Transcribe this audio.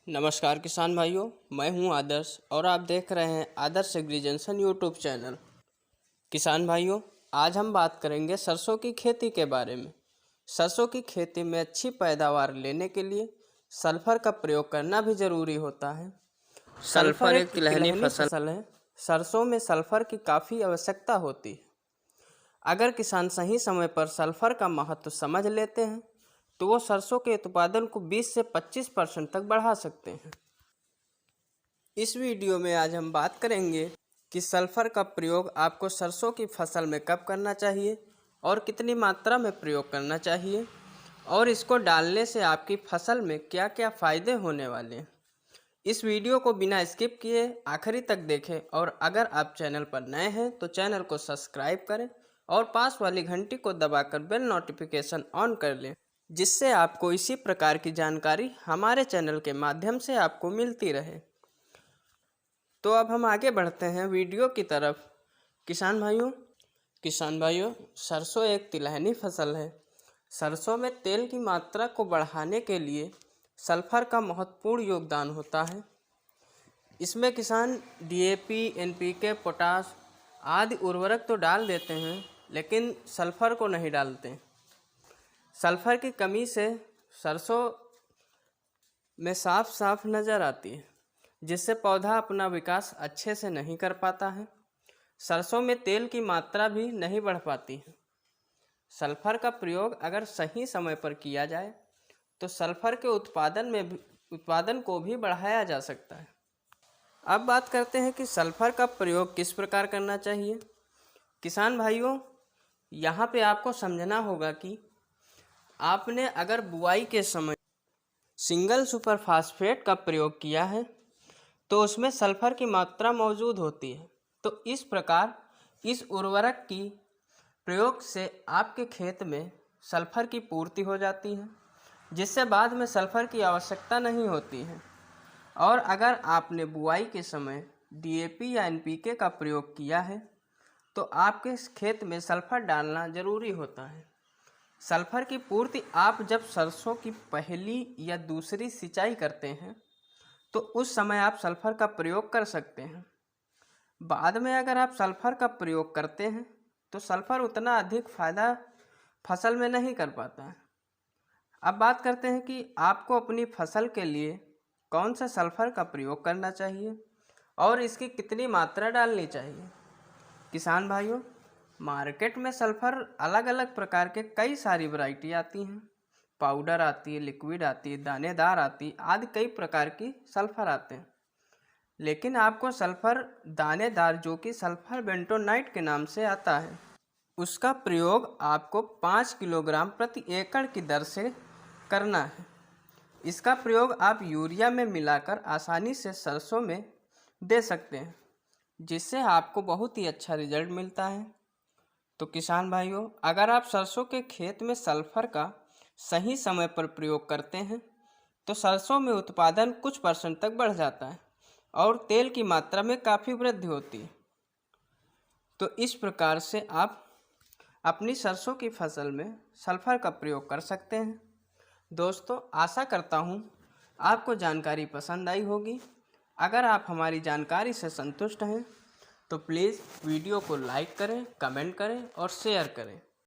नमस्कार किसान भाइयों, मैं हूं आदर्श और आप देख रहे हैं आदर्श एग्रीजंक्शन यूट्यूब चैनल। किसान भाइयों, आज हम बात करेंगे सरसों की खेती के बारे में। सरसों की खेती में अच्छी पैदावार लेने के लिए सल्फर का प्रयोग करना भी ज़रूरी होता है। सल्फर एक तिलहनी फसल है। सरसों में सल्फर की काफ़ी आवश्यकता होती है। अगर किसान सही समय पर सल्फर का महत्व समझ लेते हैं तो वो सरसों के उत्पादन को 20 से 25% तक बढ़ा सकते हैं। इस वीडियो में आज हम बात करेंगे कि सल्फर का प्रयोग आपको सरसों की फसल में कब करना चाहिए और कितनी मात्रा में प्रयोग करना चाहिए और इसको डालने से आपकी फसल में क्या क्या फ़ायदे होने वाले हैं। इस वीडियो को बिना स्किप किए आखिरी तक देखें और अगर आप चैनल पर नए हैं तो चैनल को सब्सक्राइब करें और पास वाली घंटी को दबाकर बेल नोटिफिकेशन ऑन कर लें, जिससे आपको इसी प्रकार की जानकारी हमारे चैनल के माध्यम से आपको मिलती रहे। तो अब हम आगे बढ़ते हैं वीडियो की तरफ। किसान भाइयों, सरसों एक तिलहनी फसल है। सरसों में तेल की मात्रा को बढ़ाने के लिए सल्फर का महत्वपूर्ण योगदान होता है। इसमें किसान DAP, NPK, पोटाश आदि उर्वरक तो डाल देते हैं, लेकिन सल्फर को नहीं डालते। सल्फर की कमी से सरसों में साफ साफ नज़र आती है, जिससे पौधा अपना विकास अच्छे से नहीं कर पाता है। सरसों में तेल की मात्रा भी नहीं बढ़ पाती है। सल्फर का प्रयोग अगर सही समय पर किया जाए तो सल्फर के उत्पादन को भी बढ़ाया जा सकता है। अब बात करते हैं कि सल्फर का प्रयोग किस प्रकार करना चाहिए। किसान भाइयों, यहाँ पे आपको समझना होगा कि आपने अगर बुआई के समय सिंगल सुपर फास्फेट का प्रयोग किया है तो उसमें सल्फर की मात्रा मौजूद होती है। तो इस प्रकार इस उर्वरक की प्रयोग से आपके खेत में सल्फर की पूर्ति हो जाती है, जिससे बाद में सल्फर की आवश्यकता नहीं होती है। और अगर आपने बुआई के समय DAP या NPK का प्रयोग किया है तो आपके खेत में सल्फर डालना ज़रूरी होता है। सल्फर की पूर्ति आप जब सरसों की पहली या दूसरी सिंचाई करते हैं तो उस समय आप सल्फर का प्रयोग कर सकते हैं। बाद में अगर आप सल्फर का प्रयोग करते हैं तो सल्फर उतना अधिक फ़ायदा फसल में नहीं कर पाता है। अब बात करते हैं कि आपको अपनी फसल के लिए कौन सा सल्फर का प्रयोग करना चाहिए और इसकी कितनी मात्रा डालनी चाहिए। किसान भाइयों, मार्केट में सल्फर अलग अलग प्रकार के कई सारी वैरायटी आती हैं। पाउडर आती है, लिक्विड आती है, दानेदार आती है, आदि कई प्रकार की सल्फर आते हैं। लेकिन आपको सल्फर दानेदार, जो कि सल्फर बेंटोनाइट के नाम से आता है, उसका प्रयोग आपको 5 किलोग्राम प्रति एकड़ की दर से करना है। इसका प्रयोग आप यूरिया में मिलाकर आसानी से सरसों में दे सकते हैं, जिससे आपको बहुत ही अच्छा रिजल्ट मिलता है। तो किसान भाइयों, अगर आप सरसों के खेत में सल्फर का सही समय पर प्रयोग करते हैं तो सरसों में उत्पादन कुछ % तक बढ़ जाता है और तेल की मात्रा में काफ़ी वृद्धि होती है। तो इस प्रकार से आप अपनी सरसों की फसल में सल्फर का प्रयोग कर सकते हैं। दोस्तों, आशा करता हूँ आपको जानकारी पसंद आई होगी। अगर आप हमारी जानकारी से संतुष्ट हैं तो प्लीज़ वीडियो को लाइक करें, कमेंट करें और शेयर करें।